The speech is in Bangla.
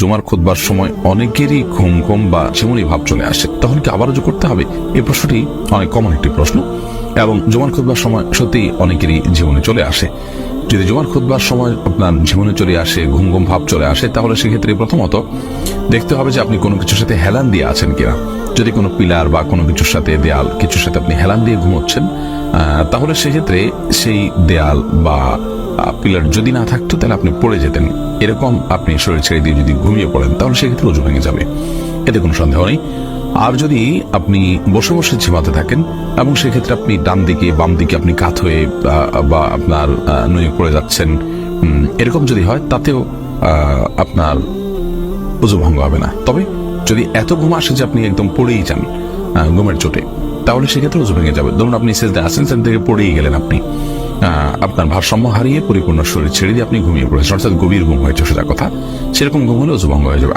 জুমার খুতবার সময় অনেকেরই ঘুম ঘুম বা ঝিমুনি ভাব চলে আসে, তখন কি আবার রুজু করতে হবে? এই প্রশ্নটি অনেক কমন একটি প্রশ্ন এবং জুমার খুতবার সময় সত্যি অনেকেরই ঝিমুনি চলে আসে। যদি জুমার খুতবার সময় আপনার ঝিমুনি চলে আসে, ঘুম ঘুম ভাব চলে আসে, তাহলে সেক্ষেত্রে প্রথমত দেখতে হবে যে আপনি কোনো কিছুর সাথে হেলান দিয়ে আছেন কিনা। যদি কোনো পিলার বা কোনো কিছুর সাথে, দেয়াল কিছুর সাথে আপনি হেলান দিয়ে ঘুমোচ্ছেন, তাহলে সেক্ষেত্রে সেই দেয়াল বা পিলার যদি না থাকতো তাহলে আপনি পড়ে যেতেন। এরকম আপনি শরীর ছেড়ে দিয়ে যদি ঘুমিয়ে পড়েন তাহলে সেক্ষেত্রে ওযু ভেঙে যাবে, এতে কোনো সন্দেহ নেই। আর যদি আপনি বসে বসে ঝিমাতে থাকেন এবং সেক্ষেত্রে আপনি ডান দিকে বাম দিকে আপনি কাত হয়ে বা আপনার নুয়ে পড়ে যাচ্ছেন, এরকম যদি হয় তাতেও আপনার ওযু ভঙ্গ হবে না। তবে যদি এত ঘুম আসে যে আপনি একদম পড়েই যান ঘুমের চোটে, তাহলে সেক্ষেত্রে ওযু ভেঙে যাবে। ধরুন আপনি সেজদায় আছেন, সেখান থেকে পড়েই গেলেন, আপনি আপনার ভারসাম্য হারিয়ে পরিপূর্ণ শরীর ছেড়ে দিয়ে আপনি ঘুমিয়ে পড়েছেন, অর্থাৎ গভীর ঘুম হয়েছে সোজা কথা, সেরকম ঘুম হলে ওযু ভঙ্গ হয়ে যাবে।